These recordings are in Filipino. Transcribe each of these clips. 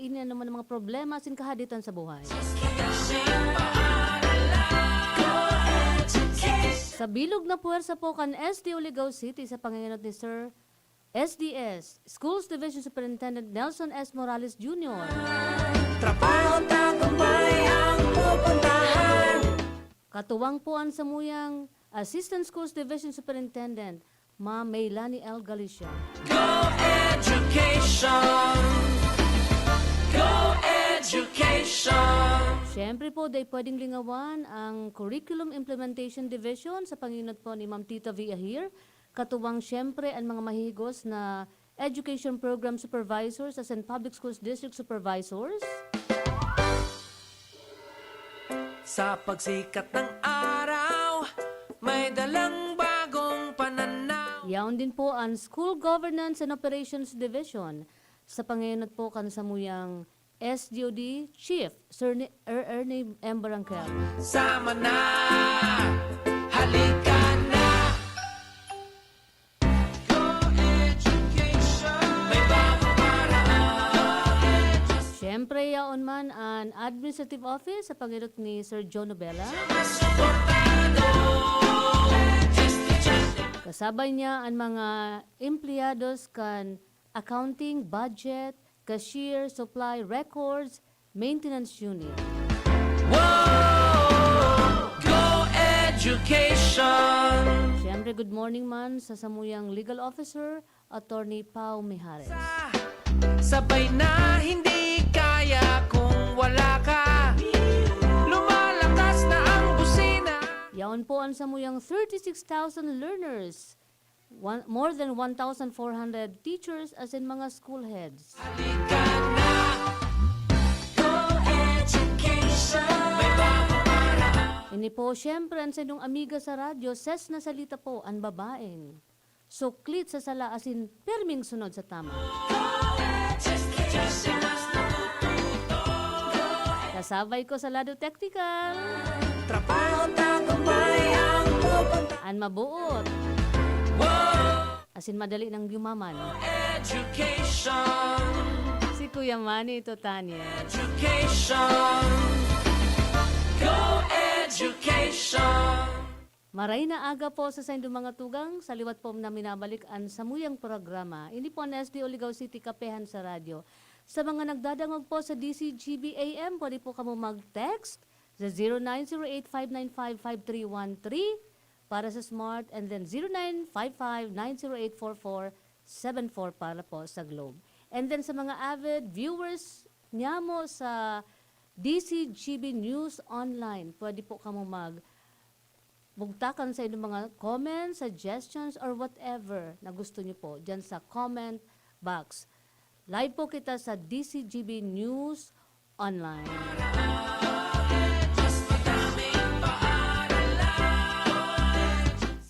ini naman ang mga problema sin kahaditan sa buhay. Sa bilog na puwersa po kan SDO Ligao City sa panginganot ni Sir SDS, Schools Division Superintendent Nelson S. Morales Jr. Trabaho tagumpay ang pupuntahan. Katuwang po ang samuyang Assistant Schools Division Superintendent, Ma Maylani L. Galicia. Go Education! Go Education! Siyempre po, day pwedeng lingawan ang Curriculum Implementation Division sa panginat po ni Ma'am Tita V. Ahir. Katuwang siyempre ang mga mahigos na Education Program Supervisors as in Public Schools District Supervisors. Sa pagsikat ng araw, may dalang bagong pananaw. Yaon din po ang School Governance and Operations Division sa panginat po kan samuyang SDOD Chief Sir Ernie M. Barangkel. Sama na, halika na. Go Education! May bagong paraan. Siyempre yaon man ang Administrative Office sa panginat ni Sir John Nobela. Mas suportado. Kasabay niya ang mga empleyados kan accounting, budget, cashier, supply, records, maintenance unit. Whoa! Go Education! Siyempre, good morning man sa samuyang Legal Officer, Attorney Pao Mijares. Sabay na hindi kaya kung wala ka. Lumalakas na ang busina. Yaon po ang samuyang 36,000 learners, more than 1,400 teachers as in mga school heads. Halika na. Go Education! May bagong paraan. Ini po, siyempre, ang sa inyong amiga sa radyo, Ces Nasalita po, ang babaeng. Suklit sa sala asin perming sunod sa tama. Kasabay ko sa lado technical. Trabaho tagumpay ang pupuntahan. An mabuot. Whoa! Asin madali ng yumaman. Education! Si Kuya Manny ito, Tanya. Education! Go Education! Maray na aga po sa saindo mga tugang. Sa liwat po na minabalik ang samuyang programa. Ini po ang SDO Ligao City Kapehan sa radyo. Sa mga nagdadangog po sa DZGB AM, pwede po kamo mag-text sa 0908-595-5313 para sa Smart and then 0955-908-4474 para po sa Globe. And then sa mga avid viewers niya mo sa DZGB News Online, pwede po kamo bugtakan sa inyong mga comments, suggestions, or whatever na gusto niyo po dyan sa comment box. Live po kita sa DZGB News Online.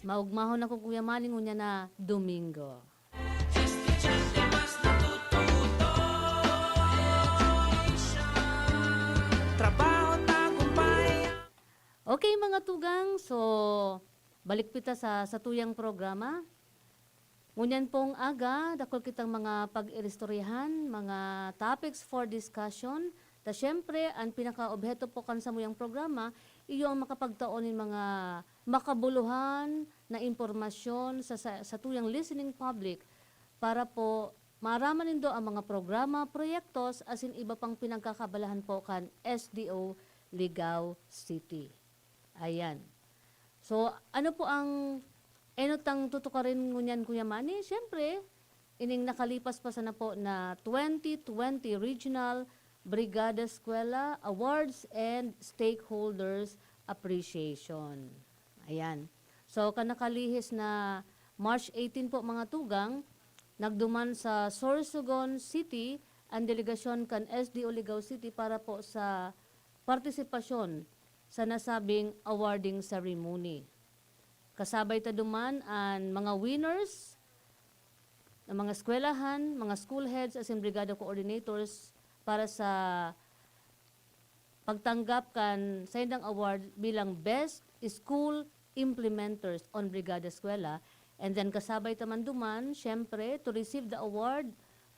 Maugmahon ako Kuya Maning unya na Domingo. Trabaho tagumpay. Okay mga tugang, so balik pita sa tuyang programa. Ngunyan pong aga, dakol kitang mga pag-iristoryahan, mga topics for discussion. Ta syempre, ang pinaka-obheto po kan sa muyang programa, iyo ang makapagtaonin mga makabuluhan na impormasyon sa tuyang listening public para po maraman nindo ang mga programa, proyektos, asin iba pang pinagkakabalahan po kan SDO Ligao City. Ayan. So, ano po ang enotang tutukarin ngunyan Kuya Manny? Siyempre, ining nakalipas pa sana po na 2020 Regional Brigada Eskwela Awards and Stakeholders Appreciation. Ayan. So, kanakalihis na March 18 po mga tugang, nagduman sa Sorsogon City ang delegasyon kan SDO Ligao City para po sa partisipasyon sa nasabing awarding ceremony. Kasabay ta duman ang mga winners ng mga eskwelahan, mga school heads as in brigada coordinators para sa pagtanggap kan sa indang award bilang Best School Implementers on Brigada Eskwela. And then kasabay taman duman, syempre, to receive the award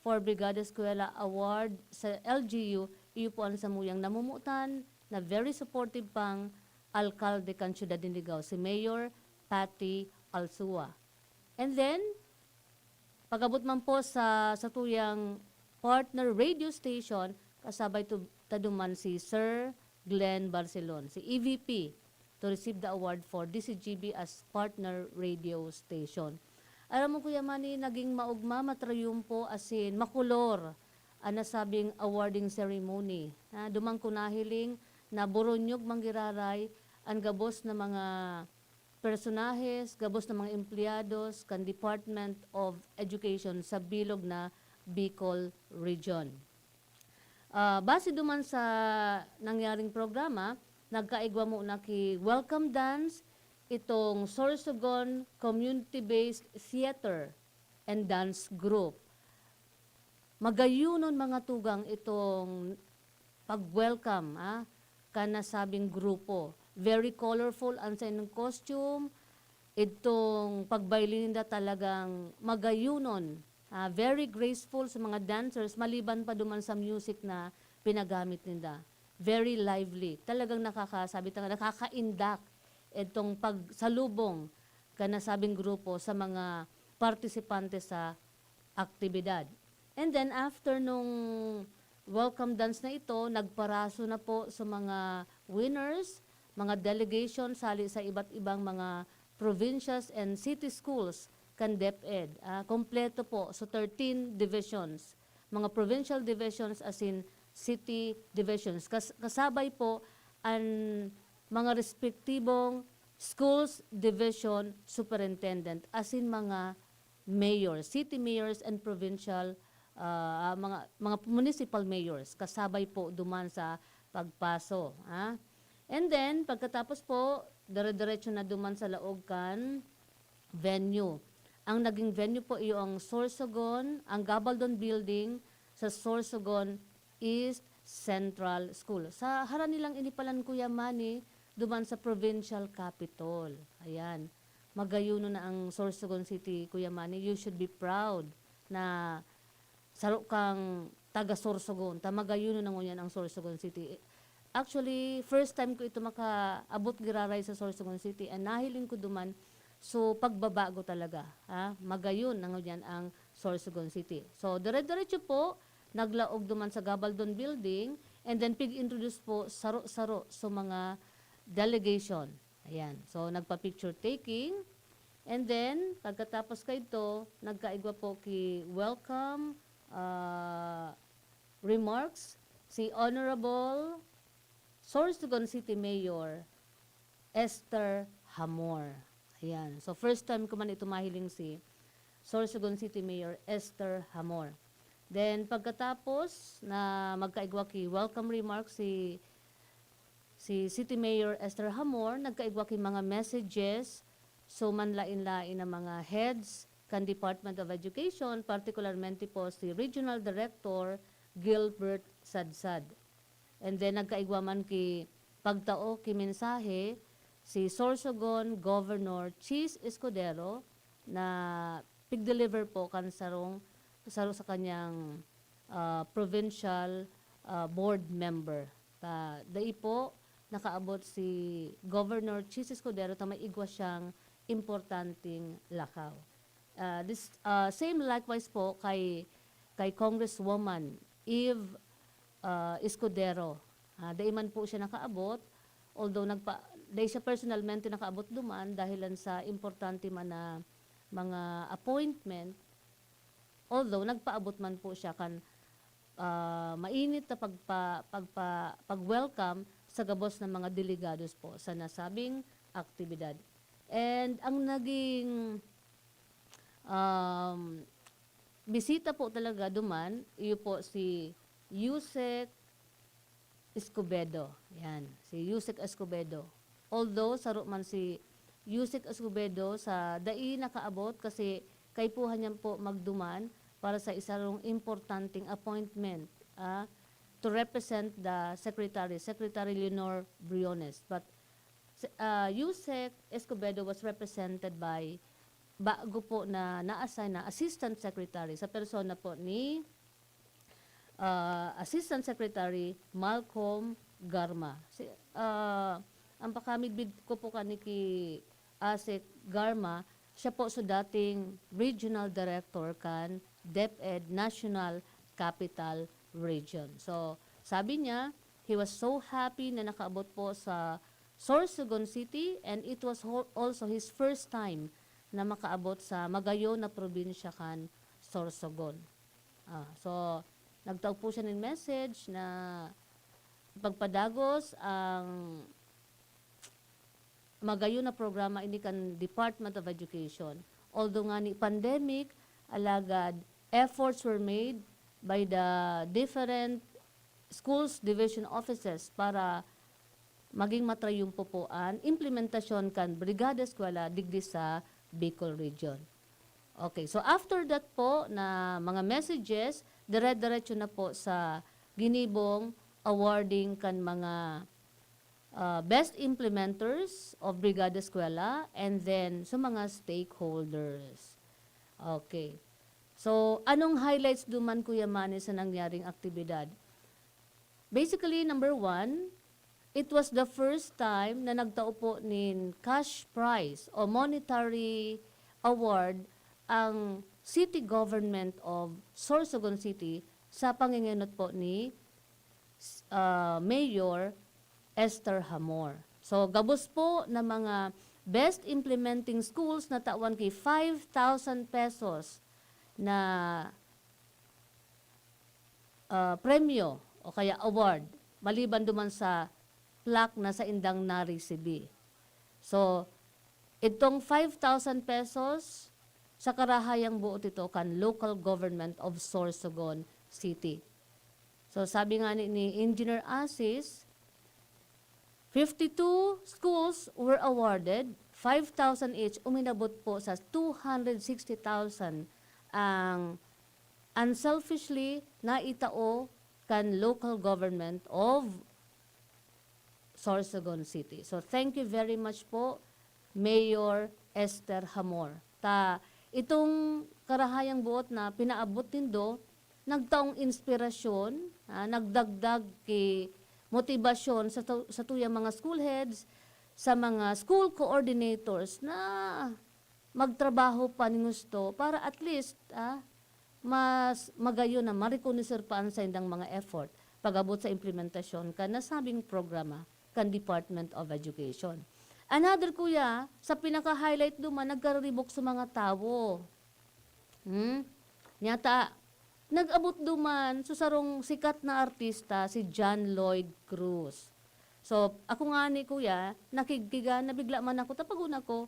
for Brigada Eskwela Award sa LGU, iyo po ang samuyang namumutan na very supportive pang alkalde kan Ciudad de Ligao, si Mayor Patty Alsua. And then, pagabot man po sa tuyang partner radio station, kasabay taduman si Sir Glenn Barcelon, si EVP, to receive the award for DZGB as partner radio station. Alam mo Kuya Manny, naging maugma, matrayumpo, asin makulor ang nasabing awarding ceremony. Dumang kunahiling na buronyog manggiraray ang gabos na mga personahes, gabos na mga empleyados kan Department of Education sa bilog na Bicol Region. Base duman sa nangyaring programa, nagkaigwa mo na ki welcome dance itong Sorsogon Community-Based Theater and Dance Group. Magayunon mga tugang itong pag-welcome kanasabing grupo. Very colorful ang sa inyong costume. Itong pagbailin nila talagang magayunon. Very graceful sa mga dancers, maliban pa duman sa music na pinagamit nila. Very lively. Talagang nakakaindak itong pagsalubong kanasabing grupo sa mga partisipante sa aktibidad. And then after nung welcome dance na ito, nagparaso na po sa mga winners, mga delegation sali sa iba't ibang mga provincials and city schools kan DepEd. Kompleto po, so 13 divisions. Mga provincial divisions as in city divisions. Kasabay po ang mga respektibong schools division superintendent as in mga mayors, city mayors and provincial mga municipal mayors. Kasabay po duman sa pagpaso. And then, pagkatapos po, dire-diretso na duman sa laog kan venue. Ang naging venue po iyo ang Sorsogon, ang Gabaldon Building sa Sorsogon East Central School. Sa hara nilang inipalan Kuya Manny, duman sa provincial capital. Ayan. Magayuno na ang Sorsogon City, Kuya Manny. You should be proud na saro kang taga Sorsogon. Magayuno na ngunyan ang Sorsogon City. Actually, first time ko ito makaabot giraray sa Sorsogon City and nahiling ko duman, so pagbabago talaga. Magayon na ngunyan ang Sorsogon City. So, dire-diretso po, naglaog duman sa Gabaldon Building and then pig-introduce po saro-saro sa mga delegation. Ayan. So, nagpa-picture taking. And then, pagkatapos ka ito, nagkaigwa po ki welcome remarks si Honorable Sorsogon City Mayor Esther Hamor. Ayan. So, first time ko man ito mahiling si Sorsogon City Mayor Esther Hamor. Then, pagkatapos na magkaigwa ki welcome remarks si City Mayor Esther Hamor, nagkaigwa ki mga messages, so manlain-lain na mga heads kan Department of Education, particularmente po si Regional Director Gilbert Sadsad. And then nagkaigwa man ki pagtao ki mensahe si Sorsogon Governor Ces Escudero na pig-deliver po kan saro sa kanyang provincial board member. Dai po nakaabot si Governor Ces Escudero ta may igwa siyang importanteng lakaw. This same likewise po kay Congresswoman Eve Escudero. Dahil man po siya nakaabot, although dahil siya personalmente nakaabot duman dahilan sa importante man na mga appointment, although nagpaabot man po siya kan mainit na pag-welcome sa gabos ng mga delegados po sa nasabing aktibidad. And ang naging bisita po talaga duman, iyo po si Yusek Escobedo. Yan, si Yusek Escobedo. Although, saro man si Yusek Escobedo sa dai nakaabot kasi kay puhan niya po magduman para sa isang importanteng appointment to represent the Secretary Leonor Briones. But Yusek Escobedo was represented by bago po na na-assign na Assistant Secretary sa persona po ni Assistant Secretary Malcolm Garma. Ang pakamigbid ko po kaniki Asik Garma, siya po sa dating Regional Director kan DepEd National Capital Region. So, sabi niya, he was so happy na nakaabot po sa Sorsogon City and it was also his first time na makaabot sa magayo na probinsya kan Sorsogon. So, nagtawag po siya ng message na pagpadagos ang magayo na programa ini kan Department of Education. Although nga ni pandemic, alagad efforts were made by the different schools division offices para maging matrayumpuan implementasyon kan Brigada Eskwela digdi sa Bicol Region. Okay, so after that po na mga messages, dire-diretso na po sa ginibong awarding kan mga best implementers of Brigada Eskwela and then sa mga stakeholders. Okay. So, anong highlights duman Kuya Manny sa nangyaring aktibidad? Basically, number 1, it was the first time na nagtao po nin cash prize o monetary award ang city government of Sorsogon City sa pangingenot po ni Mayor Esther Hamor. So, gabos po na mga best implementing schools na tawan kay 5,000 pesos na premyo o kaya award maliban duman sa plaque na sa indang na-receive. So, itong 5,000 pesos sa karahayang buot ito kan local government of Sorsogon City. So, sabi nga ni Engineer Asis, 52 schools were awarded, 5,000 each, uminabot po sa 260,000 ang unselfishly naitao kan local government of Sorsogon City. So, thank you very much po, Mayor Esther Hamor. Itong karahayang buot na pinaabot nindo, nagtaong inspirasyon, nagdagdag kay motibasyon sa tuyang mga school heads, sa mga school coordinators na magtrabaho pa ni gusto para at least mas magayo na marikonoser paan sa indang mga effort pag-abot sa implementasyon kan nasabing programa kan Department of Education. Another kuya, sa pinaka-highlight duman, nagkaribok sa mga tao. Nyata, nag-abot duman sa sarong sikat na artista, si John Lloyd Cruz. So, ako nga ni kuya, nakikiga, nabigla man ako, tapaguna ko,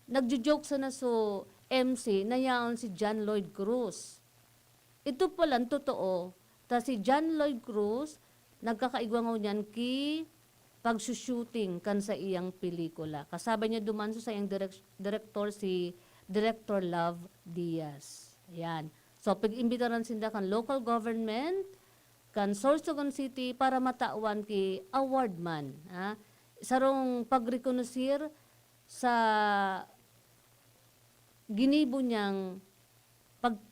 nagjo-joke sa naso MC na yaon si John Lloyd Cruz. Ito palang totoo, si John Lloyd Cruz, nagkakaigwangaw niyan ki pagsushooting kan sa iyang pelikula. Kasabay niya duman sa iyang director si Director Love Diaz. Ayan. So, pag-imbitaran sinda kan local government, kan Sorsogon City para matawan ki award man. Sarong pagrekonosir sa ginibo niyang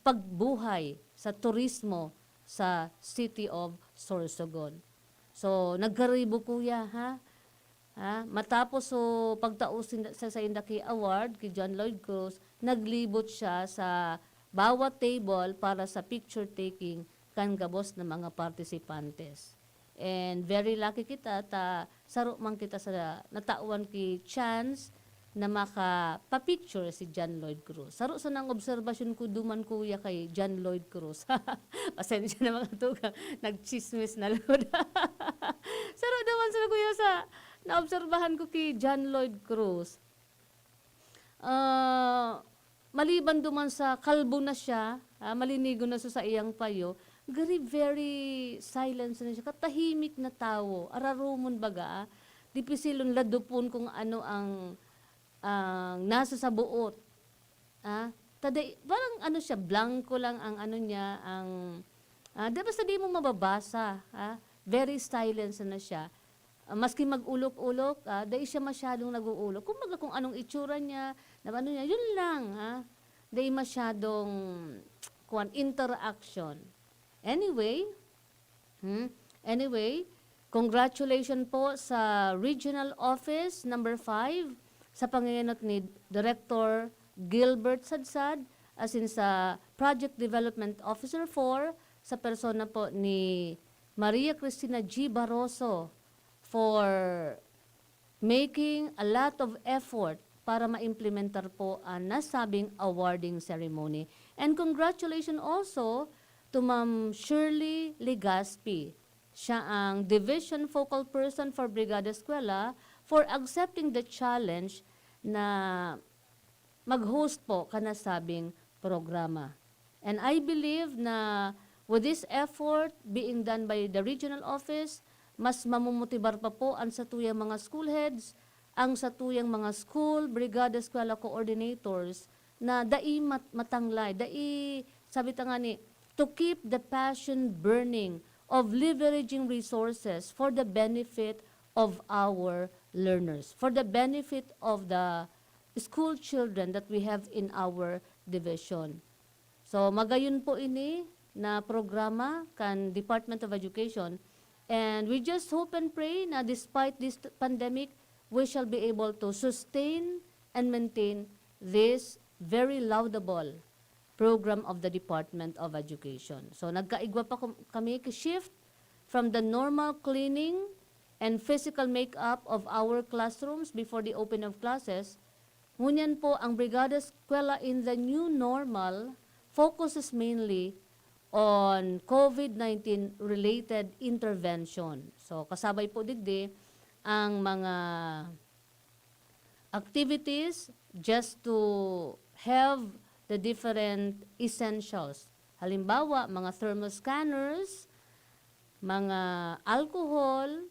pagbuhay sa turismo sa City of Sorsogon. So, nagkaribo kuya, matapos so pagtausin sa Indaki Award kay John Lloyd Cruz, naglibot siya sa bawat table para sa picture taking kan gabos ng mga participantes. And very lucky kita, saro man kita sa natauan ki chance na makapapicture si John Lloyd Cruz. Saro sa nang obserbasyon ko duman kuya kay John Lloyd Cruz. Pasensya na mga tugang, nagchismis na lood. Saro duman sa kuya sa naobserbahan ko kay John Lloyd Cruz. Maliban duman sa kalbo na siya, malinigo na sa iyang payo, very silent na siya, katahimik na tao, ararumon baga, dipisilon ladupon kung ano ang nasa sa buot. Parang ano siya, blanco lang ang ano niya, basta di mo mababasa. Very silent na siya. Maski mag-ulok-ulok, dahil siya masyadong nag-uulok. Kung anong itsura niya, ano niya, yun lang. Dahil masyadong interaction. Anyway, Anyway, congratulations po sa Regional Office number 5 sa pangyayat ni Director Gilbert Sadsad, as in sa Project Development Officer 4 sa persona po ni Maria Cristina G. Barroso for making a lot of effort para ma-implementar po ang nasabing awarding ceremony. And congratulations also to Ma'am Shirley Legaspi. Siya ang Division Focal Person for Brigada Eskwela for accepting the challenge na mag-host po kanasabing programa. And I believe na with this effort being done by the regional office, mas mamumutibar pa po ang satuyang mga school heads, ang satuyang mga school, brigada, eskwela coordinators na matanglay, sabi ta nga ni, to keep the passion burning of leveraging resources for the benefit of our learners, for the benefit of the school children that we have in our division. So magayon po ini na programa kan Department of Education, and we just hope and pray na despite this pandemic, we shall be able to sustain and maintain this very laudable program of the Department of Education. So nagkaigwa pa kami shift from the normal cleaning and physical makeup of our classrooms before the open of classes. Ngunyan po ang Brigada Eskwela in the new normal focuses mainly on COVID-19 related intervention. So kasabay po digdi ang mga activities just to have the different essentials. Halimbawa, mga thermal scanners, mga alcohol,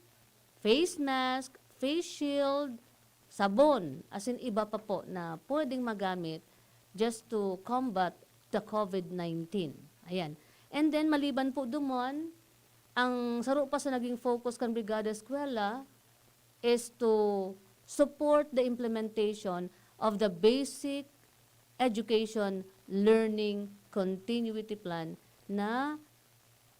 face mask, face shield, sabon, as in iba pa po na pwedeng magamit just to combat the COVID-19. Ayan. And then, maliban po dumon, ang saro pa sa naging focus kan Brigada Eskwela is to support the implementation of the basic education learning continuity plan na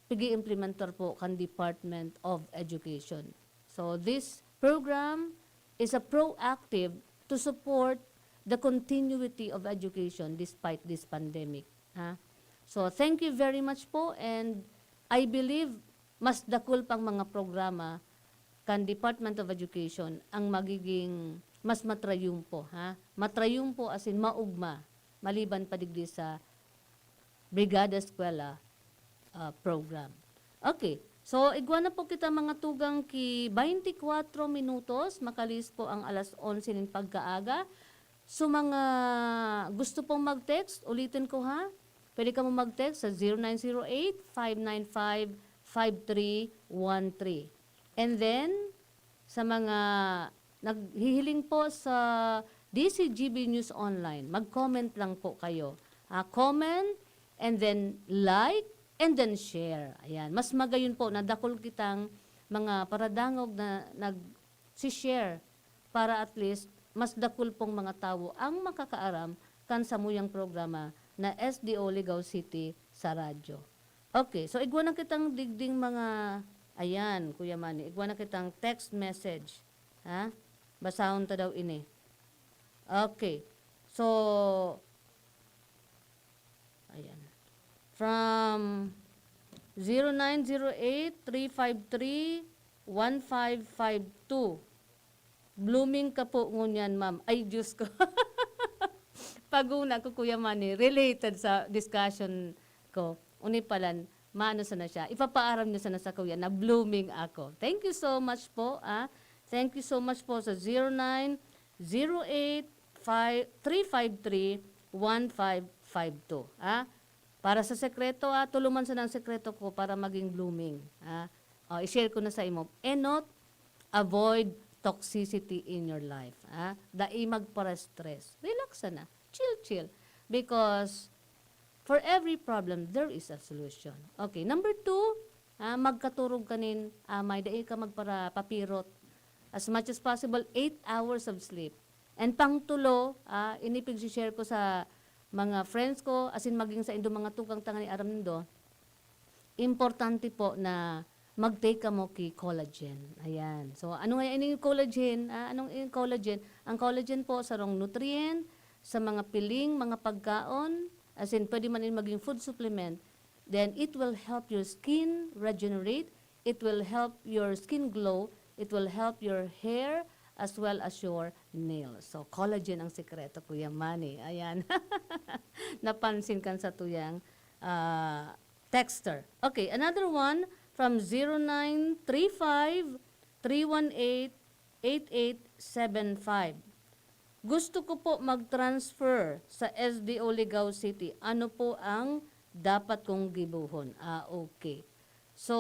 pigi-implementar po kan Department of Education. So this program is a proactive to support the continuity of education despite this pandemic. Ha? So thank you very much po, and I believe mas dakul pang mga programa kan Department of Education ang magiging mas matrayum po. Ha? Matrayum po as in maugma, maliban pa digdi sa Brigada Eskwela program. Okay, so igwa na po kita mga tugang ki 24 minutos, makalis po ang alas 11 nin pagkaaga. So mga gusto pong mag-text, ulitin ko ha, pwede ka mo mag-text sa 0908-595-5313. And then, sa mga naghihiling po sa DZGB News Online, mag-comment lang po kayo. Comment, and then like, and then share. Ayan. Mas magayon po, nadakol kitang mga paradangog na nag-share para at least mas dakol pong mga tao ang makakaaram kan sa muyang programa na SDO Ligaw City sa radyo. Okay, so igwa na kitang digding mga, ayan, Kuya Manny, igwa na kitang text message. Ha? Basahon ta daw ini. Okay, so, ayan. From 0908-353-1552. Blooming ka po ngunyan, ma'am. Ay, Diyos ko. Paguna ko, Kuya Manny, related sa discussion ko. Unipalan, maano sana siya. Ipapaaram niyo sana sa kuya na blooming ako. Thank you so much po. Thank you so much po sa 0908-353-1552. Para sa sekreto, tuluman sa ng sekreto ko para maging blooming. I-share ko na sa imo. And not avoid toxicity in your life. Dai magpara-stress. Relax na. Chill. Because for every problem, there is a solution. Okay, number 2, magkaturog kanin, may dai ka magpara papirot. As much as possible, 8 hours of sleep. And pangtulo, inipig share ko sa mga friends ko, as in maging sa indo mga tukang tanga ni aram nindo, importante po na mag-take ka mo ki collagen. Ayan. So, ano nga yung collagen? Anong yung collagen? Ang collagen po sa rong nutrient, sa mga piling, mga pagkaon, as in, pwede man yun maging food supplement, then it will help your skin regenerate, it will help your skin glow, it will help your hair, as well as your nails. So, collagen ang sikreto, Kuya Manny. Ayan. Napansin kan sa tuyang texter. Okay, another one from 0935-318-8875. Gusto ko po mag-transfer sa SDO Ligao City. Ano po ang dapat kong gibuhon? Okay. So,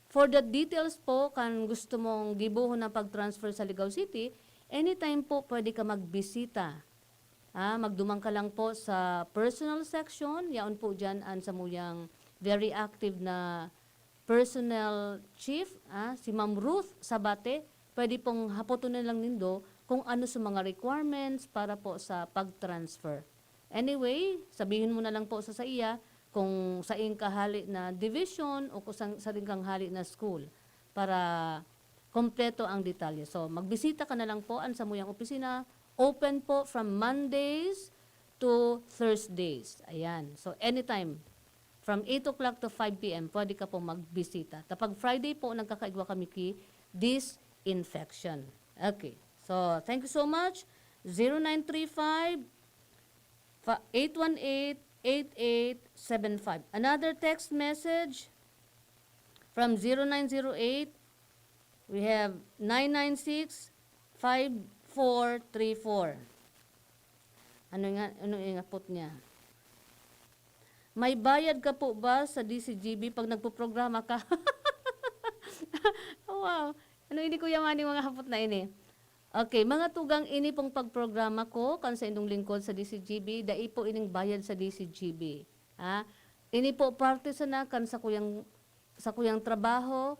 for the details po, kan gusto mong gibuhon na pag-transfer sa Ligao City, anytime po pwede ka magbisita. Magdumang ka lang po sa personal section. Yaon po dyan ang sa muyang very active na personnel chief, si Ma'am Ruth Sabate. Pwede pong hapotunan lang nindo kung ano sa mga requirements para po sa pag-transfer. Anyway, sabihin mo na lang po sa iya kung sa iyong kahali na division o kung sa rin kang hali na school para kompleto ang detalye. So, magbisita ka na lang po sa muyang opisina. Open po from Mondays to Thursdays. Ayan. So, anytime. From 8 o'clock to 5 p.m., pwede ka po magbisita. Kapag Friday po, nagkakaigwa kami ki disinfection. Okay. So, thank you so much. 0935-818-8875. Another text message from 0908. We have 996-5434. Ano yung apot niya? May bayad ka po ba sa DZGB pag nagpo-programa ka? Oh, wow. Ano ini Kuya Manny mga hapot na ini? Okay, mga tugang ini pong pagprograma ko kan sa indong lingkod sa DZGB, dai po ining bayad sa DZGB. Ini po parte sa nakan sa kuyang trabaho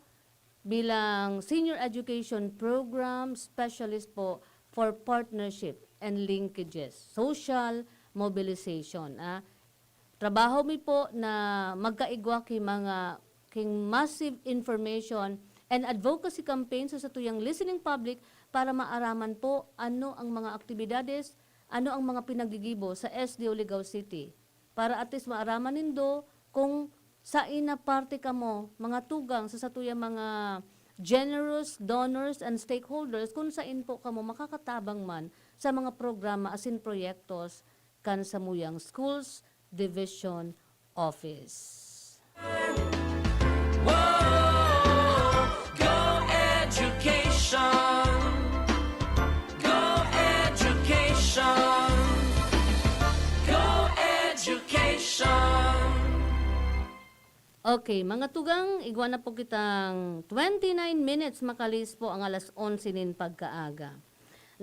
bilang Senior Education Program Specialist po for Partnership and Linkages, Social Mobilization. Trabaho mi po na magkaigwa king massive information and advocacy campaign sa tuyang listening public para maaraman po ano ang mga aktibidades, ano ang mga pinagigibo sa SDO Ligao City. Para at least maaraman nindo kung sa ina parte ka mo, mga tugang sa tuyang mga generous donors and stakeholders, kung saan po ka mo makakatabang man sa mga programa asin proyektos kan sa muyang schools division office. Whoa, go education. Go education. Go education. Okay, mga tugang, igwa na po kitang 29 minutes makalis po ang alas 11 nin pagkaaga.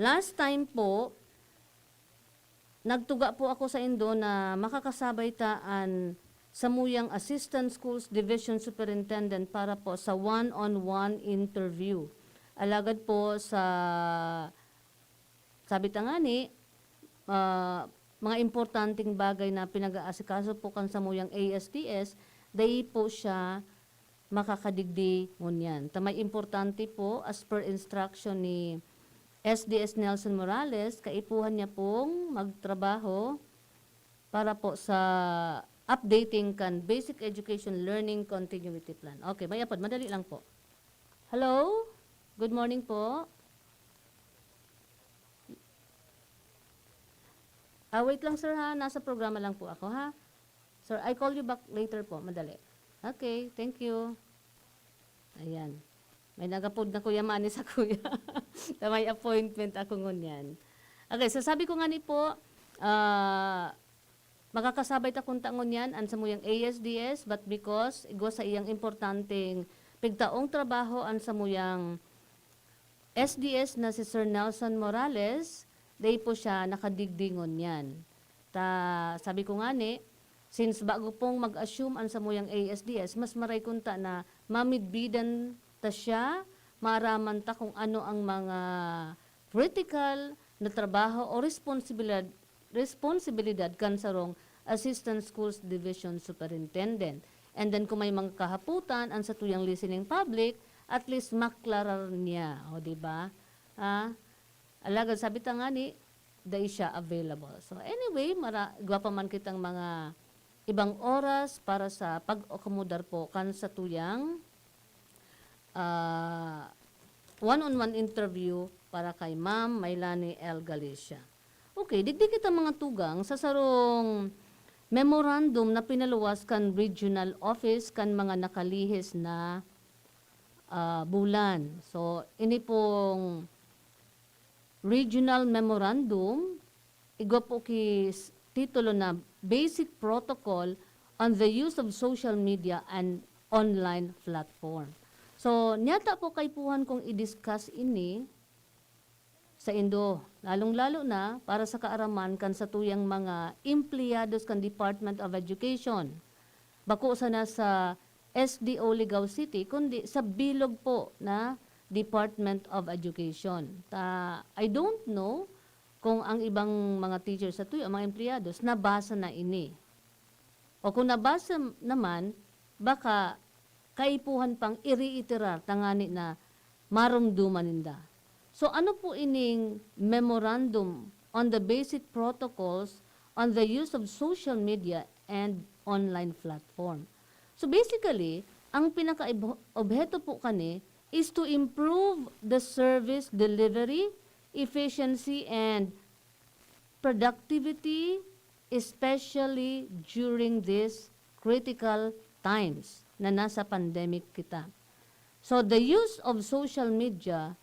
Last time po, nagtuga po ako sa Indo na makakasabay taan sa muyang Assistant Schools Division Superintendent para po sa one-on-one interview. Alagad po sa, sabi ta nga ni, mga importanteng bagay na pinag-aasikaso po kan sa muyang ASDS, dahil po siya makakadigdi ngunyan. Tamay importante po, as per instruction ni SDS Nelson Morales, kaipuhan niya pong magtrabaho para po sa updating kan Basic Education Learning Continuity Plan. Okay, may apod, madali lang po. Hello? Good morning po. Wait lang sir ha, nasa programa lang po ako ha. Sir, I call you back later po, madali. Okay, thank you. Ayan. May nagapod na Kuya Manny sa kuya. May appointment ako ngunyan. Okay, so sabi ko nga ni po, makakasabay ta kunta ngunyan an sa muyang ASDS, but because igwa sa iyang importanteng pigtaong trabaho an sa muyang SDS na si Sir Nelson Morales, day po siya nakadigdingon yan. Sabi ko nga ni, since bago pong mag-assume an sa muyang ASDS, mas maray kunta na mamidbidan ta siya, maaraman ta kung ano ang mga critical na trabaho o responsibilidad kan sarong Assistant Schools Division Superintendent. And then kung may mga kahaputan, ang sa tuyang listening public, at least maklarar niya. O, di ba? Alagad, sabi ta nga ni, dahil siya available. So anyway, gwapa man kitang mga ibang oras para sa pag-akomodar po kan sa tuyang one-on-one interview para kay Ma'am Maylani L. Galicia. Okay, digdig kita mga tugang sa sarong memorandum na pinaluwas kan regional office kan mga nakalihis na bulan. So, ini pong regional memorandum, igwa po titulo na Basic Protocol on the Use of Social Media and Online Platform. So, niyata po kay puhan kong i-discuss ini sa Indo, lalong-lalo na para sa kaaraman kan sa tuyang mga empleyados kan Department of Education. Bako sana sa SDO Ligao City, kundi sa bilog po na Department of Education. I don't know kung ang ibang mga teachers sa tuyo, mga empleyados, nabasa na ini. O kung nabasa naman, baka kaipuhan pang i-reiterar tangani na marumduman ninda. So ano po ining memorandum on the basic protocols on the use of social media and online platform? So basically, ang pinaka-objeto po kani is to improve the service delivery, efficiency, and productivity, especially during these critical times na nasa pandemic kita. So the use of social media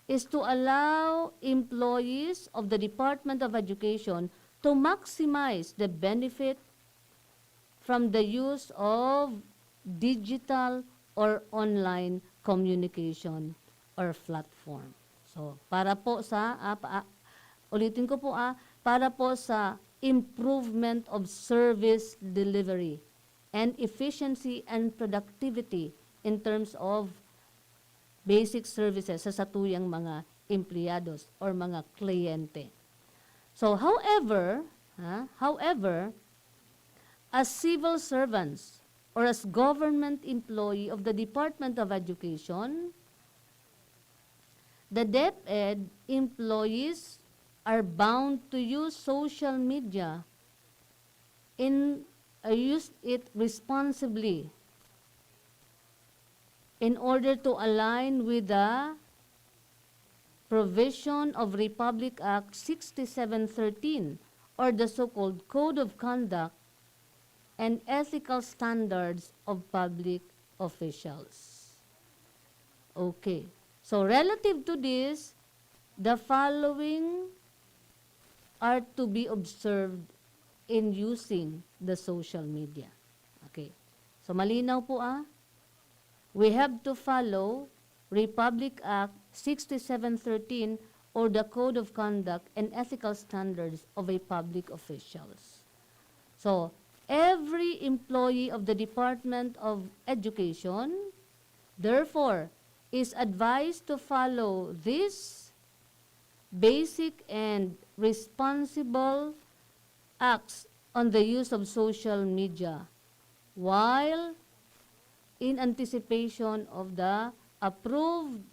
is to allow employees of the Department of Education to maximize the benefit from the use of digital or online communication or platform. So, para po sa, ulitin ko po para po sa improvement of service delivery and efficiency and productivity in terms of basic services sa satuyang mga empleyados or mga kliyente. So, however, as civil servants or as government employee of the Department of Education, the DepEd employees are bound to use social media use it responsibly in order to align with the provision of Republic Act 6713 or the so-called Code of Conduct and Ethical Standards of Public Officials. Okay. So relative to this, the following are to be observed in using the social media. Okay. So malinaw po we have to follow Republic Act 6713 or the Code of Conduct and Ethical Standards of a Public Officials. So, every employee of the Department of Education, therefore, is advised to follow these basic and responsible acts on the use of social media while in anticipation of the approved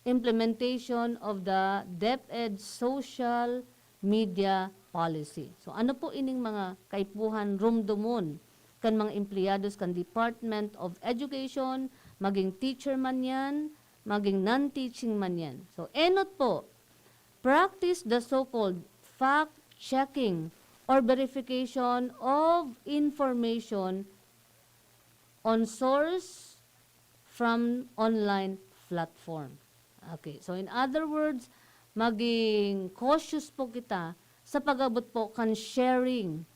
implementation of the DepEd social media policy. So ano po ining mga kaipuhan rumdumon kan mga empleyados kan Department of Education, maging teacher man yan, maging non-teaching man yan. So enot po, practice the so-called fact-checking or verification of information on source from online platform. Okay, so in other words, maging cautious po kita sa pag-abot po kan sharing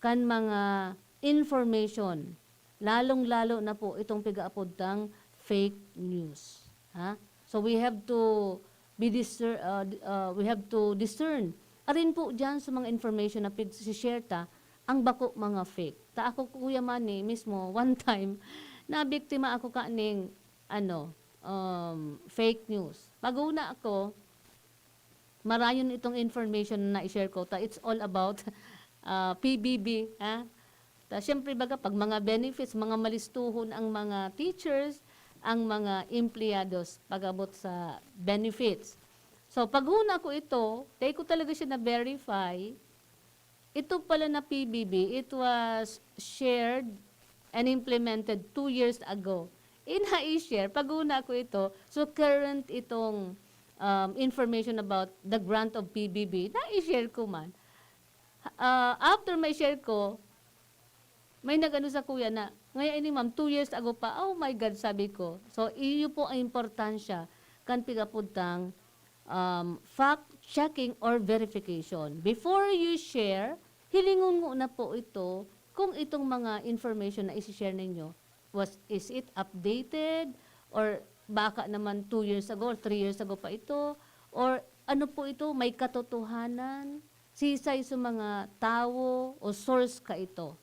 kan mga information, lalong-lalo na po itong pigaapod ng fake news. So we have to discern. Arin po diyan sa mga information na pig-share ta, ang bako mga fake. Ta ako kuya Manny mismo one time na biktima ako kaning fake news. Pag-una ako, marayon itong information na i-share ko ta. It's all about PBB, Siyempre baga, pag mga benefits, mga malistuhon ang mga teachers, ang mga empleyados pag-abot sa benefits. So, pag huna ko ito, take ko talaga siya na verify, ito pala na PBB, it was shared and implemented 2 years ago. I-share, pag una ko ito, so current itong information about the grant of PBB, na-share ko man. After may share ko, may nag-ano sa kuya na, ngayon ini ma'am, 2 years ago pa, oh my God, sabi ko. So, iyo po ang importansya kan pigapuntang fact-checking or verification. Before you share, hilingon mo na po ito kung itong mga information na isi-share ninyo, is it updated or baka naman 2 years ago or 3 years ago pa ito, or ano po ito, may katotohanan, sisay sa mga tao o source ka ito.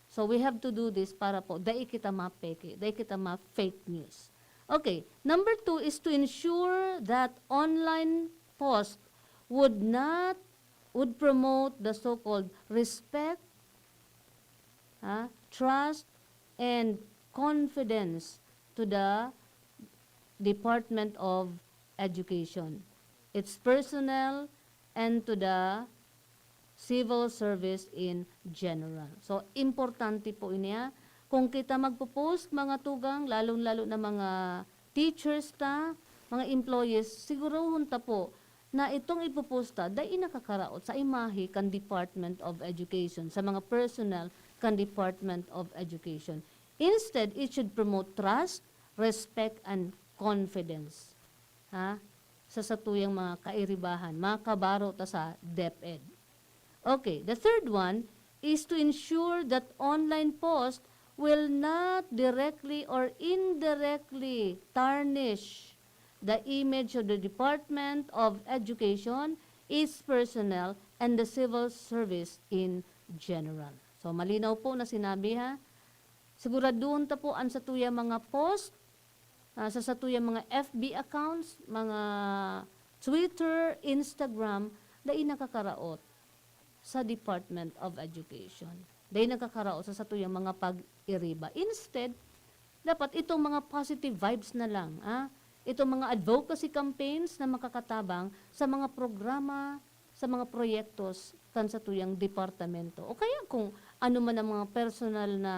So we have to do this para po, dahil kita ma-fake, dahil kita ma-fake news. Okay, number 2 is to ensure that online post would promote the so-called respect, trust, and confidence to the Department of Education, its personnel, and to the civil service in general. So, importante po niya. Kung kita magpo-post mga tugang, lalong-lalo na mga teachers ta, mga employees, sigurohon ta po na itong ipoposta, dahil nakakaraot sa imahe kan Department of Education, sa mga personnel kan Department of Education. Instead, it should promote trust, respect, and confidence. Sa satuyang mga kairibahan, mga kabaro ta sa DepEd. Okay, the third one is to ensure that online post will not directly or indirectly tarnish the image of the Department of Education, its personnel, and the civil service in general. So, malinaw po na sinabi Siguraduhon ta po ang satuyang mga post, sa satuyang mga FB accounts, mga Twitter, Instagram, dahil nakakaraot sa Department of Education. Dahil nakakaraot sa satuyang mga pag-iriba. Instead, dapat itong mga positive vibes na lang. Itong mga advocacy campaigns na makakatabang sa mga programa, sa mga proyektos kan sa tuyang departamento. O kaya kung ano man ang mga personal na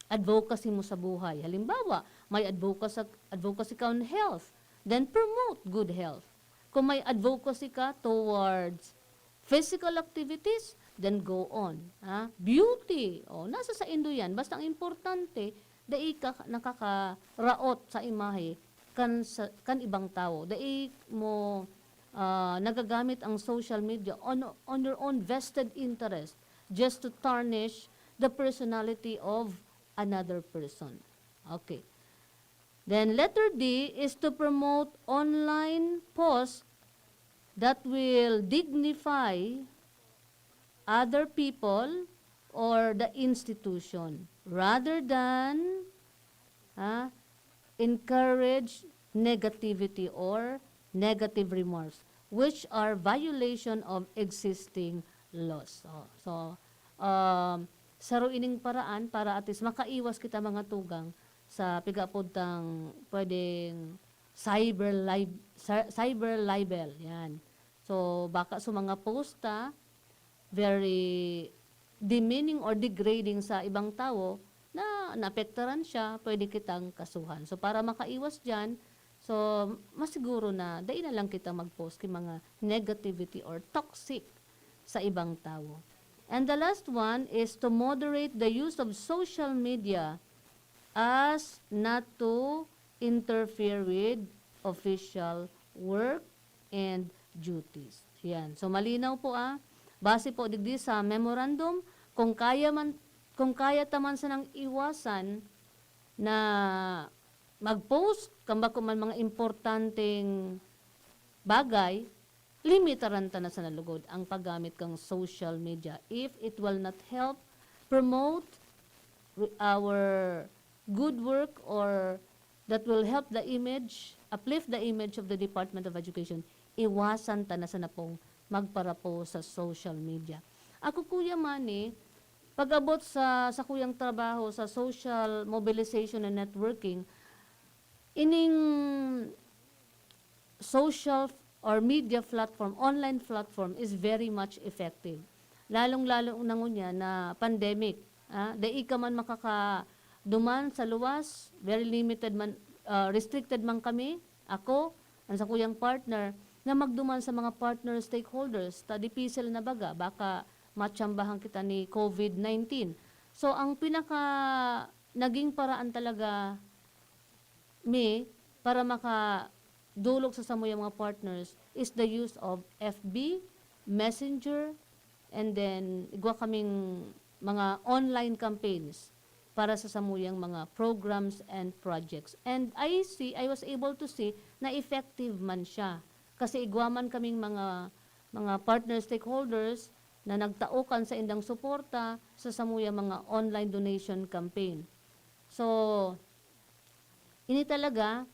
advocacy mo sa buhay. Halimbawa, may advocacy ka on health, then promote good health. Kung may advocacy ka towards physical activities, then go on. Beauty, nasa sa indo yan. Basta ang importante, dahil ka nakakaraot sa imahe kan ibang tao. Dahil mo nagagamit ang social media on your own vested interest just to tarnish the personality of another person. Okay. Then letter D is to promote online posts that will dignify other people or the institution rather than encourage negativity or negative remarks, which are violation of existing laws. Saro ining paraan para at least makaiwas kita mga tugang sa pigapuntang pwedeng cyber libel. Yan. So, baka sa mga posta, very demeaning or degrading sa ibang tao, na naapektaran siya, pwede kitang kasuhan. So, para makaiwas dyan, so, masiguro na, dahil na lang kita mag-post kay mga negativity or toxic sa ibang tao. And the last one is to moderate the use of social media as not to interfere with official work and duties. Yan. So, malinaw po base po digdi sa memorandum, kung kaya taman sa nang iwasan na mag-post, kamba ko man mga importanteng bagay, limitaran ta na sa nalugod ang paggamit kang social media if it will not help promote our good work or that will help the image, uplift the image of the Department of Education. Iwasan ta na sa napong magparapo sa social media. Ako kuya Manny, Pag-abot sa kuyang trabaho sa social mobilization and networking, ining social or media platform, online platform is very much effective. Lalong-lalo na ngunya na pandemic. Dai ka man makakaduman sa luwas, very limited man, restricted man kami, ako, ang sa kuyang partner, na magduman sa mga partner stakeholders, ta dipisil na baga, baka matsambahan kita ni COVID-19. So, ang pinaka naging paraan talaga para makadulog sa samuyang mga partners is the use of FB, Messenger, and then igwa kaming mga online campaigns para sa samuyang mga programs and projects. And I was able to see na effective man siya. Kasi igwaman kaming mga partner stakeholders na nagtaukan sa indang suporta sa samuyang mga online donation campaign. So, ini talaga,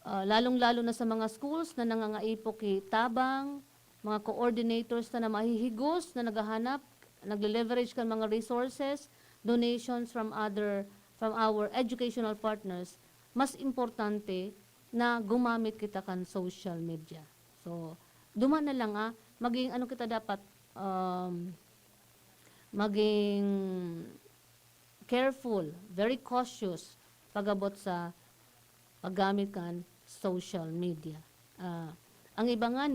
lalong-lalo na sa mga schools na nangangaipo tabang, mga coordinators na mahihigos na naghahanap, nagle-leverage kan mga resources, donations from our educational partners, mas importante na gumamit kita kan social media. So, duman na lang maging ano kita dapat, maging careful, very cautious pag-abot sa paggamit kan social media. Ang iba nga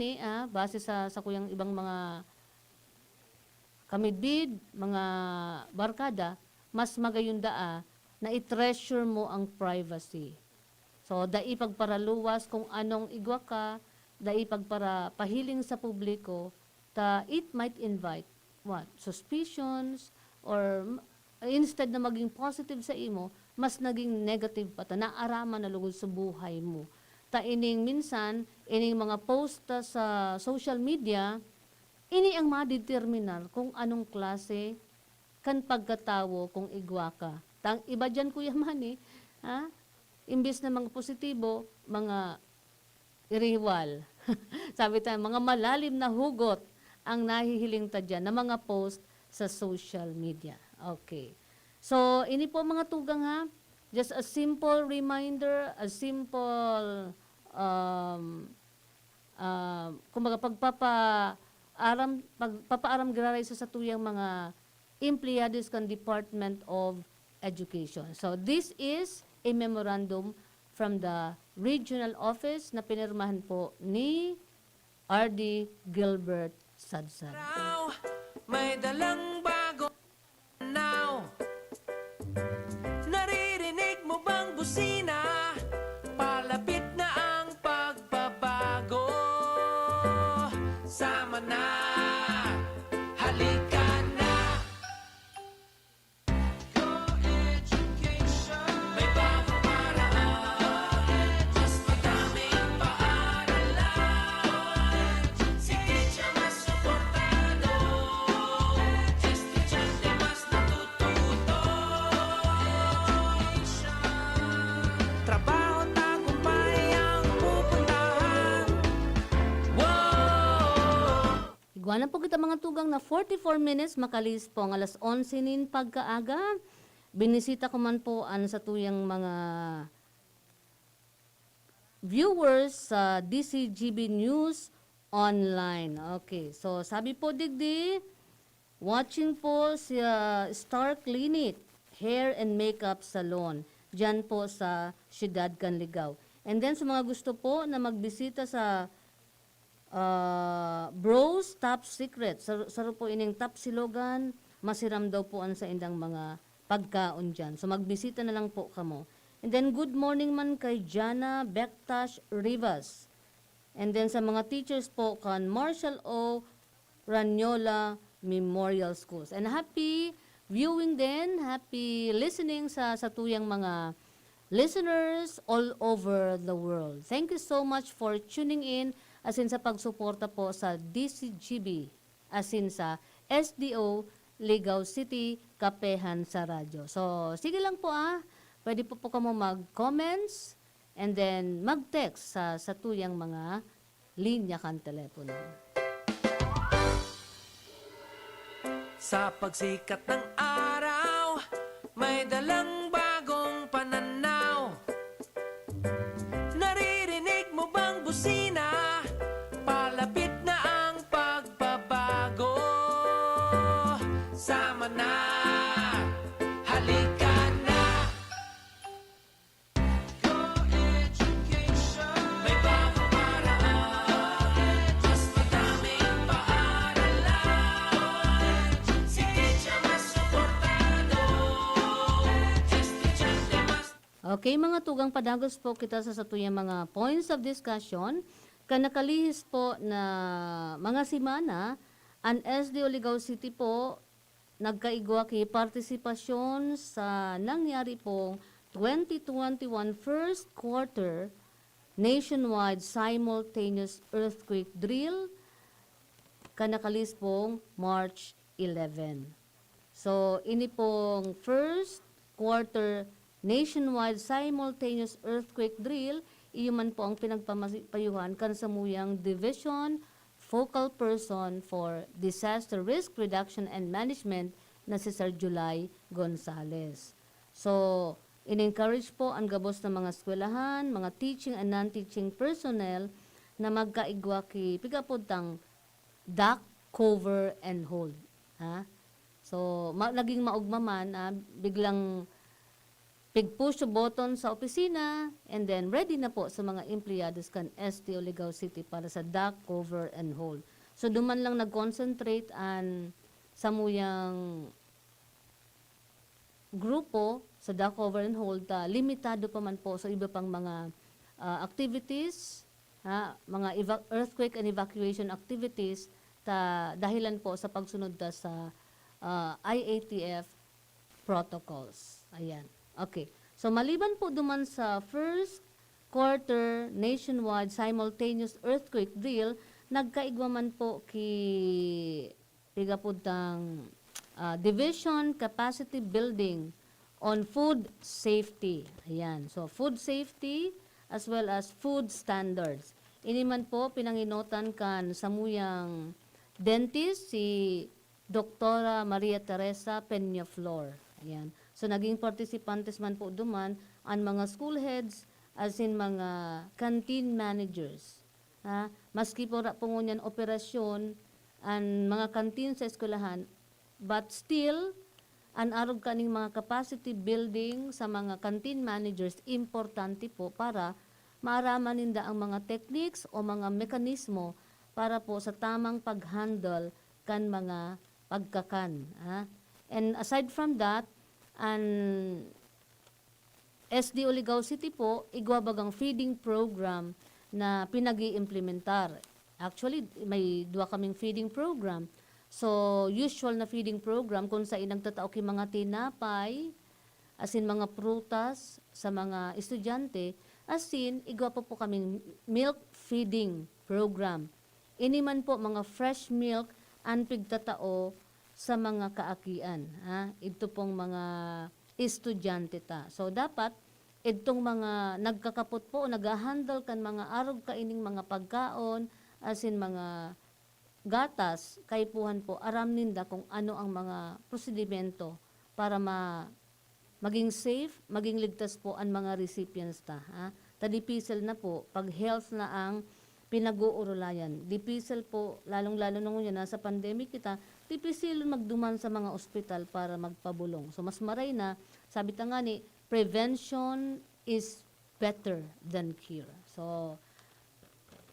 base sa kuyang ibang mga kamidbid, mga barkada, mas magayunda na i-treasure mo ang privacy. So, dai pagparaluwas kung anong igwa ka, dai pagpara pahiling sa publiko, it might invite suspicions, or instead na maging positive sa imo, mas naging negative pa naaraman na lugod sa buhay mo. Ining minsan, ining mga post sa social media, ini ang madeterminar kung anong klase kan pagkatawo kung igwa ka. Iba dyan kuya man imbis na mga positibo, mga iriwal. Sabi tayo, mga malalim na hugot ang nahihiling ta dyan na mga post sa social media. Okay. So, ini po mga tugang just a simple reminder, a simple kumbaga pagpapaaram graray sa tuyang mga empleyades kan Department of Education. So, this is a memorandum from the regional office na pinirmahan po ni R.D. Gilbert Sadsan. May dalang bago now. Naririnig mo bang busina? Palapit na ang pagbabago. Sama na, halika na. Go education. May bagong paraan. Mas madaming paaralan. Si teacher mas suportado. Estudyante mas natututo. Trabaho tagumpay ang pupuntahan. Wow! Iguanan po kita mga tugang na 44 minutes makalis po ang alas 11 nin pagkaaga. Binisita ko man po sa tuyang mga viewers sa DZGB News Online. Okay, so sabi po digdi, watching po si Star Clinic, Hair and Makeup Salon, dyan po sa Siyudad Canligao. And then sa mga gusto po na magbisita sa Bros Top Secret, saro po ining top silogan, masiram daw po sa indang mga pagkaon dyan. So magbisita na lang po kamo. And then good morning man kay Jana Bektash Rivas. And then sa mga teachers po kan Marshall O. Ranyola Memorial Schools. And happy viewing din, happy listening sa tuyang mga listeners all over the world. Thank you so much for tuning in asin sa pagsuporta po sa DZGB asin sa SDO Ligao City, Kapehan sa radyo. So, sige lang po pwede po kamo mag-comments and then mag-text sa tuyang mga linya kan telepono. Sa pagsikat ng araw, may dalang bagong pananaw. Naririnig mo bang busina? Palapit na ang pagbabago. Sama na, halika na. Go Education. May bagong paraan, mas madaming paaralan. Sige siya mas suportado. Estudyante mas Okay, mga tugang padagos po kita sa satuyang mga points of discussion. Kanakalihis po na mga simana, ang SDO Ligaw City po nagkaigwa kay partisipasyon sa nangyari pong 2021 first quarter nationwide simultaneous earthquake drill kanakalis pong March 11. So, ini pong first quarter nationwide simultaneous earthquake drill, iyon po ang pinagpapayuhan kan sa muyang Division Focal Person for Disaster Risk Reduction and Management na si Sir July Gonzales. So, in-encourage po ang gabos ng mga eskwelahan, mga teaching and non-teaching personnel na magkaigwa ki pigapuntang duck, cover, and hold. Ha? So, naging maugmaman, biglang pig-push yung button sa opisina, and then ready na po sa mga empleyades kan STO Ligaw City para sa duck, cover, and hold. So, duman lang nag-concentrate an sa muyang grupo sa duck, cover, and hold, limitado pa man po sa iba pang mga activities, mga earthquake and evacuation activities, dahilan po sa pagsunod sa IATF protocols. Ayan. Okay. So, maliban po duman sa first quarter nationwide simultaneous earthquake drill, nagkaigwa man po pigapuntang division capacity building on food safety. Ayan. So, food safety as well as food standards. Ini man po pinanginotan kan samuyang dentist si Doktora Maria Teresa Peñaflor. Ayan. So, naging participantes man po duman ang mga school heads as in mga canteen managers. Maski po pungunyan operasyon ang mga canteen sa eskwelahan, but still, ang arog kaning mga capacity building sa mga canteen managers, importante po para maaraman ninda ang mga techniques o mga mekanismo para po sa tamang pag-handle kan mga pagkakan. And aside from that, ang SDO Ligaw City po, igwabagang feeding program na pinag-iimplementar. Actually, may dua kaming feeding program. So, usual na feeding program kung sa inang tatao ki mga tinapay, as in mga prutas sa mga estudyante, as in, igwa po kaming milk feeding program. Ini man po mga fresh milk ang pigtatao sa mga kaakian. Ito pong mga estudyante ta. So, dapat, itong mga nagkakapot po, nag-handle kan mga arog kaining mga pagkaon, as in mga gatas, kaipuhan po, aram ninda kung ano ang mga prosedimento para maging safe, maging ligtas po ang mga recipients ta. Tadipisel na po, pag health na ang pinag-uurulayan. Dipisel po, lalong-lalo nung yun, nasa pandemic kita, dipisil magduman sa mga ospital para magpabulong. So, mas maray na, sabi ta nga ni, prevention is better than cure. So,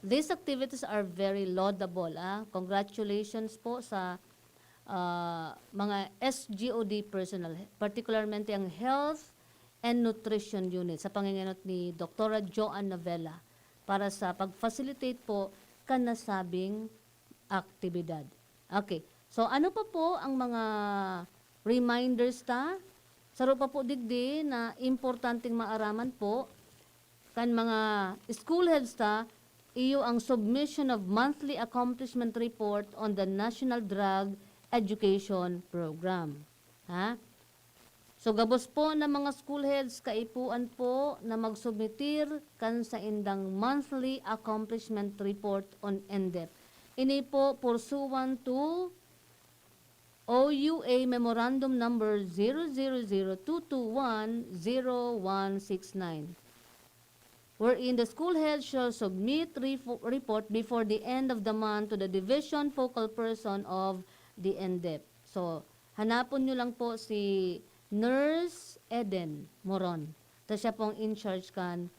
these activities are very laudable. Congratulations po sa mga SGOD personnel, particularmente ang Health and Nutrition Unit sa panginganot ni Dr. Joan Novella para sa pag-facilitate po kanasabing aktibidad. Okay. So, ano pa po ang mga reminders ta? Saro pa po digdi na importanteng maaraman po kan mga school heads ta, iyo ang submission of monthly accomplishment report on the National Drug Education Program. So, gabos po ng mga school heads, kaipuan po na magsubmitir kan sa indang monthly accomplishment report on NDEP. Ini po pursuant to OUA Memorandum Number 00022100169, wherein the school head shall submit report before the end of the month to the division focal person of the NDEP. So, hanapon nyo lang po si Nurse Eden Moron. Tapos siya pong in charge kan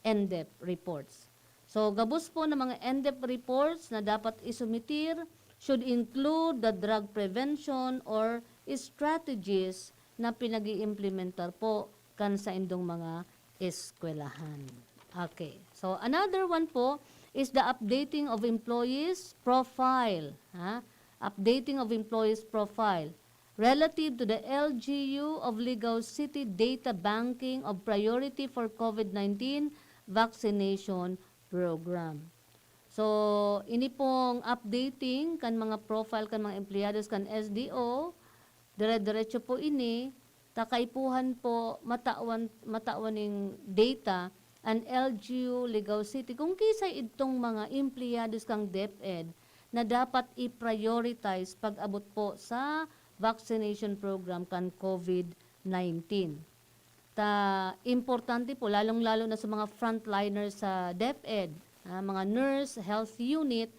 NDEP reports. So, gabos po ng mga NDEP reports na dapat isumitir should include the drug prevention or strategies na pinag-iimplementar po kan sa indong mga eskwelahan. Okay. So, another one po is the updating of employees profile. Updating of employees profile relative to the LGU of Ligao City data banking of priority for COVID-19 vaccination program. So, ini pong updating kan mga profile kan mga empleyados kan SDO, dire-diretso po ini, takaipuhan po matawaning data an LGU Ligao City kung kisay itong mga empleyados kang DepEd na dapat i-prioritize pag-abot po sa vaccination program kan COVID-19. Importante po, lalong-lalo na sa mga frontliners sa DepEd, mga nurse, health unit,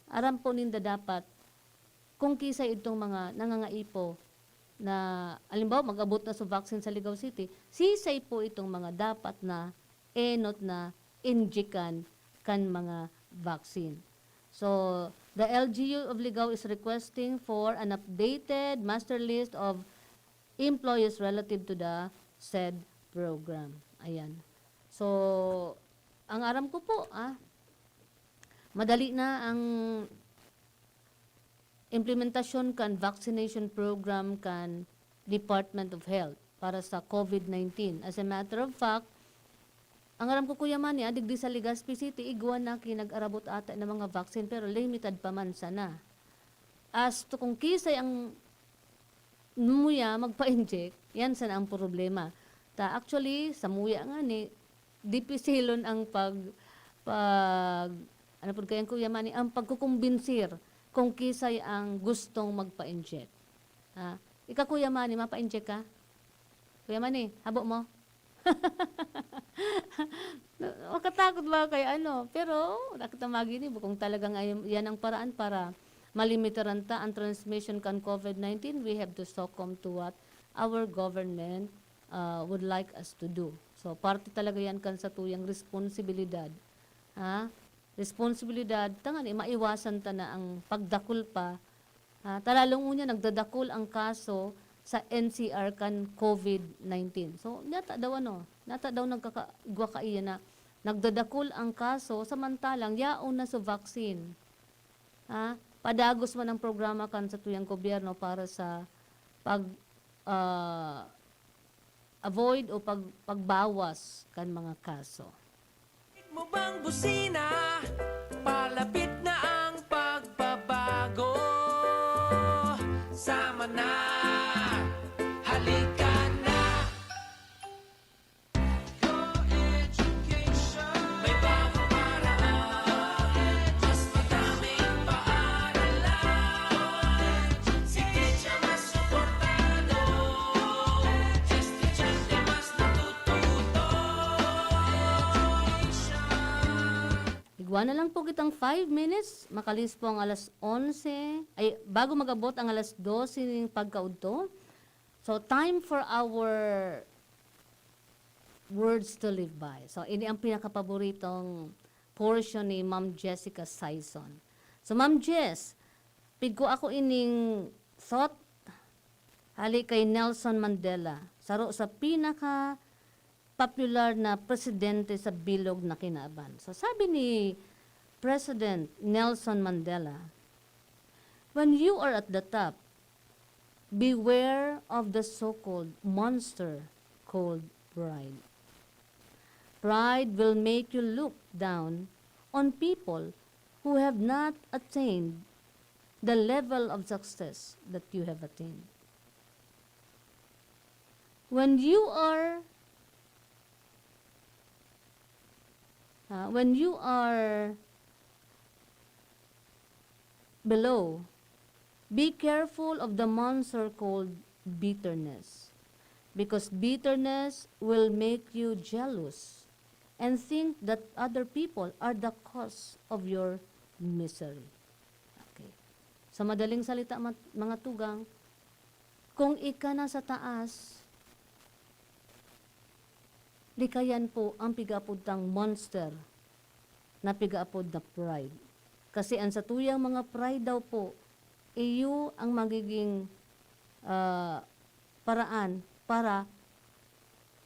aram po ninda dapat kung kisay itong mga nangangaipo na, alimbawa, mag-abot na sa vaccine sa Ligao City, sisay po itong mga dapat na enot na injikan kan mga vaccine. So, the LGU of Ligao is requesting for an updated master list of employees relative to the said program. Ayan. So, ang aram ko po, madali na ang implementasyon kan vaccination program kan Department of Health para sa COVID-19. As a matter of fact, ang aram ko kuya man digdi sa Legazpi City, igwan na kinag-arabot ata ng mga vaccine pero limited pa man sana. As to kung kisay ang muya magpa-inject, yan sana ang problema. Actually, sa muya nga ni, dipisilon ang ano po kayang kuya man ang pagkukumbinsir kung kisay ang gustong magpa-inject. Ika kuya man mapa-inject ka? Kuya man habo mo? Makatakot ba kay ano? Pero nakatamagi ni kung talagang yan ang paraan para malimitaran ta ang transmission kan COVID-19, we have to succumb to what our government would like us to do. So parte talaga yan kan sa tuyang responsibilidad. Responsibilidad tangan maiwasan ta na ang pagdakul pa. Talalong unya nagdadakul ang kaso sa NCR kan COVID-19. So, nata daw nagkakaigwa kaiya na nagdadakol ang kaso samantalang yaon na sa vaccine. Padagos man ang programa kan sa tuyang gobyerno para sa avoid o pagbawas kan mga kaso. Mo bang busina? Palapit na ang pagbabago. Sama na. Halika na. Your education. May bagong paraan. Mas madaming paaralan. Si teacher mas suportado. Estudyante mas natututo. Igwa na lang po kitang 5 minutes, makalis po ang alas 11, bago magabot ang alas 12 ng pagkaudto. So, time for our words to live by. So, ini ang pinakapaboritong portion ni Ma'am Jessica Saison. So, Ma'am Jess, pigko ako ining thought hali kay Nelson Mandela. Saro sa pinaka popular na presidente sa bilog na kinaaban. So, sabi ni President Nelson Mandela, when you are at the top, beware of the so-called monster called pride. Pride will make you look down on people who have not attained the level of success that you have attained. When you are below, Be careful of the monster called bitterness, because bitterness will make you jealous and think that other people are the cause of your misery. Okay. Sa madaling salita, mga tugang, kung ika na sa taas, likayan po ang pigapod tang monster na pigapod na pride. Kasi ang sa tuyang mga pride daw po, iyo ang magiging paraan para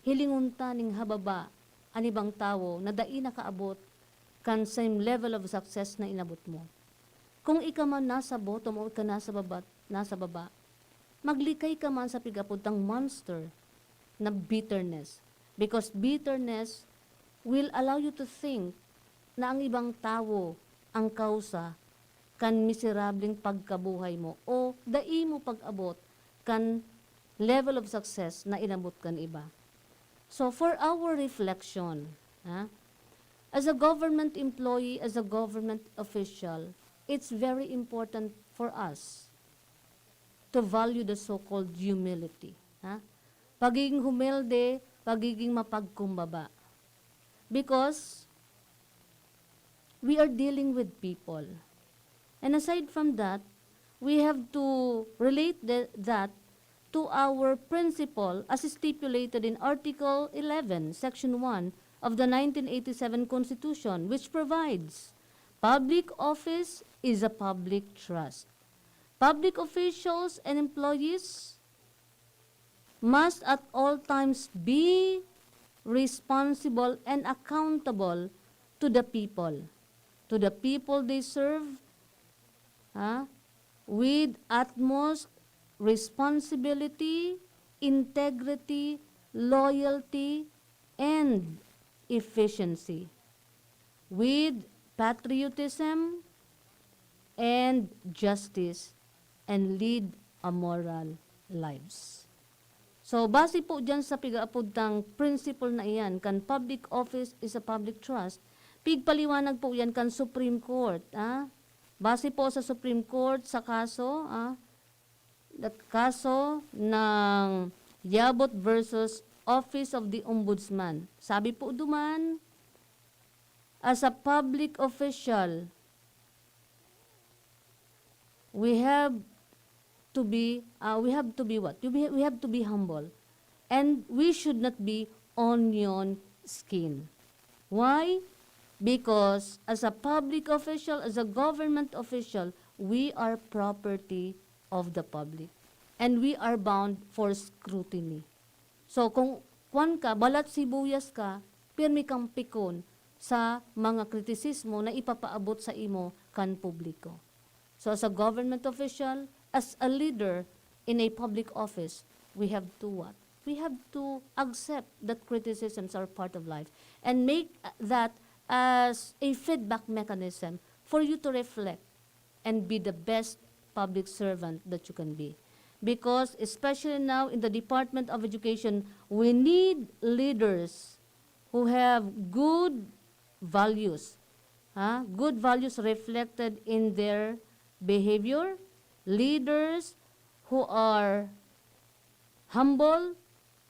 hilingunta ning hababa ang ibang tao na dai nakaabot kan same level of success na inabot mo. Kung ika man nasa bottom o ika nasa baba, maglikay ka man sa pigapod tang monster na bitterness. Because bitterness will allow you to think na ang ibang tao ang kausa kan miserableng pagkabuhay mo o dai mo pag-abot kan level of success na inabot kan iba. So for our reflection, as a government employee, as a government official, it's very important for us to value the so-called humility. Pagiging humilde, pagiging mapagkumbaba. Because we are dealing with people. And aside from that, we have to relate that to our principle as stipulated in Article 11, Section 1 of the 1987 Constitution, which provides public office is a public trust. Public officials and employees must at all times be responsible and accountable to the people they serve, with utmost responsibility, integrity, loyalty, and efficiency, with patriotism and justice, and lead a moral lives. So, base po dyan sa pigaapod tang principle na iyan, kan public office is a public trust, pigpaliwanag po yan kan Supreme Court. Base po sa Supreme Court sa kaso, kaso ng Yabot versus Office of the Ombudsman. Sabi po duman, as a public official, we have to be what? We have to be humble. And we should not be onion skin. Why? Because as a public official, as a government official, we are property of the public. And we are bound for scrutiny. So kung kwan ka, balat sibuyas ka, pirmi kang pikon sa mga kritisismo na ipapaabot sa imo kan publiko. So as a government official, as a leader in a public office, we have to what? We have to accept that criticisms are part of life and make that as a feedback mechanism for you to reflect and be the best public servant that you can be. Because especially now in the Department of Education, we need leaders who have good values, good values reflected in their behavior, leaders who are humble,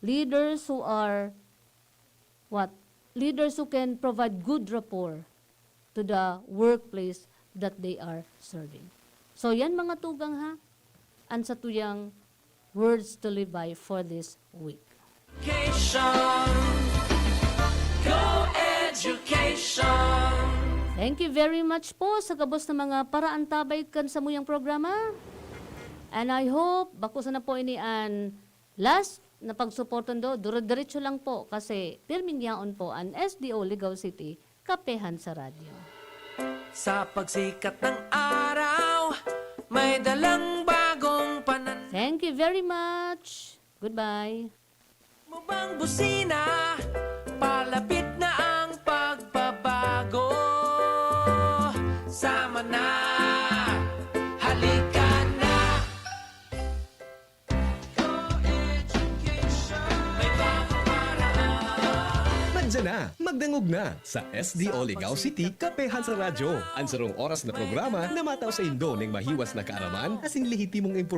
leaders who are what? Leaders who can provide good rapport to the workplace that they are serving. So yan mga tugang ang sa tuyang words to live by for this week. Education. Go education. Thank you very much po sa kabos na mga paraan tabay kan sa muyang programa. And I hope, bako sana po ini an last na pagsuportan do, duro-diretso lang po kasi pirming yaon po ang SDO Ligaw City, Kapehan sa radyo. Sa pagsikat ng araw, may dalang bagong pananaw. Thank you very much. Goodbye. Mo bang busina, palapit na ang pagbabago. Sama na, halika na. Go education, may bagong paraan. Andyan na, magdangog na sa SDO Ligao City, Kapehan sa radyo. Ang sarong oras na programa na mataw sa Indo ng mahiwas na kaaraman asin lehitimong